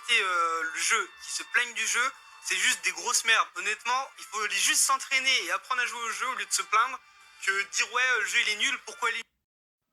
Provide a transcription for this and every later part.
arrêter le jeu, qui se plaignent du jeu, c'est juste des grosses merdes. Honnêtement, il faut juste s'entraîner et apprendre à jouer au jeu au lieu de se plaindre que dire ouais, le jeu il est nul, pourquoi il est...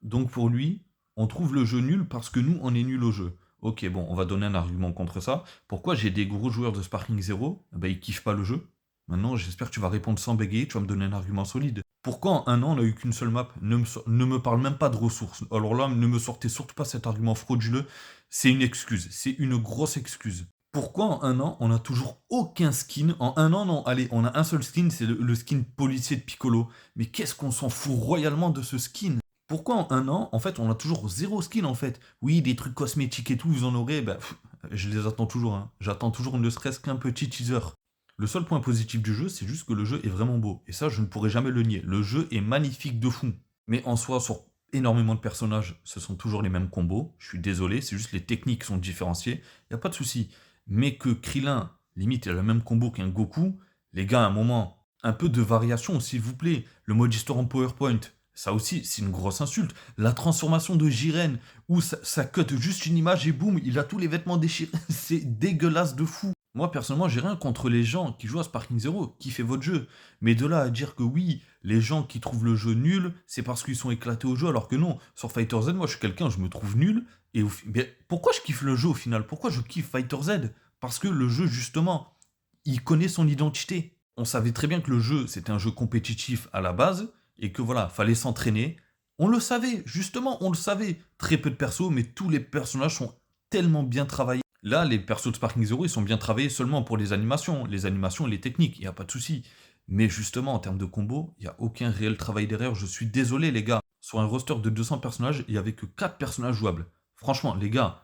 Donc pour lui, on trouve le jeu nul parce que nous, on est nul au jeu. Ok, bon, on va donner un argument contre ça. Pourquoi j'ai des gros joueurs de Sparking 0, ben, ils kiffent pas le jeu. Maintenant, j'espère que tu vas répondre sans bégayer, tu vas me donner un argument solide. Pourquoi en un an, on n'a eu qu'une seule map? Ne me parle même pas de ressources. Alors là, ne me sortez surtout pas cet argument frauduleux. C'est une excuse. C'est une grosse excuse. Pourquoi en un an, on n'a toujours aucun skin? En un an, non, allez, on a un seul skin, c'est le skin policier de Piccolo. Mais qu'est-ce qu'on s'en fout royalement de ce skin? Pourquoi en un an, en fait, on a toujours zéro skin en fait? Oui, des trucs cosmétiques et tout, vous en aurez, bah, je les attends toujours, hein. J'attends toujours ne serait-ce qu'un petit teaser. Le seul point positif du jeu, c'est juste que le jeu est vraiment beau. Et ça, je ne pourrai jamais le nier. Le jeu est magnifique de fou. Mais en soi, sur énormément de personnages, ce sont toujours les mêmes combos. Je suis désolé, c'est juste les techniques sont différenciées. Il n'y a pas de souci. Mais que Krillin, limite, il a le même combo qu'un Goku, les gars, à un moment, un peu de variation, s'il vous plaît. Le mode histoire en PowerPoint, ça aussi, c'est une grosse insulte. La transformation de Jiren, où ça cut juste une image et boum, il a tous les vêtements déchirés. C'est dégueulasse de fou. Moi, personnellement, j'ai rien contre les gens qui jouent à Sparking Zero, qui fait votre jeu. Mais de là à dire que oui, les gens qui trouvent le jeu nul, c'est parce qu'ils sont éclatés au jeu, alors que non. Sur Fighter Z, moi, je suis quelqu'un, je me trouve nul. Mais pourquoi je kiffe le jeu au final? Pourquoi je kiffe Fighter Z? Parce que le jeu, justement, il connaît son identité. On savait très bien que le jeu, c'était un jeu compétitif à la base, et que voilà, fallait s'entraîner. On le savait, justement, on le savait. Très peu de persos, mais tous les personnages sont tellement bien travaillés. Là, les persos de Sparking Zero, ils sont bien travaillés seulement pour les animations. Les animations et les techniques, il n'y a pas de souci. Mais justement, en termes de combo, il n'y a aucun réel travail derrière. Je suis désolé, les gars. Sur un roster de 200 personnages, il n'y avait que 4 personnages jouables. Franchement, les gars,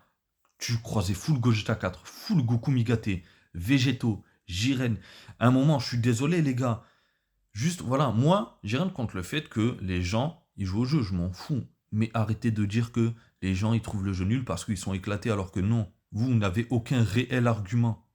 tu croisais full Gogeta 4, full Goku Migate, Végéto, Jiren. À un moment, je suis désolé, les gars. Juste, voilà, moi, j'ai rien contre le fait que les gens, ils jouent au jeu, je m'en fous. Mais arrêtez de dire que les gens, ils trouvent le jeu nul parce qu'ils sont éclatés, alors que non, vous n'avez aucun réel argument.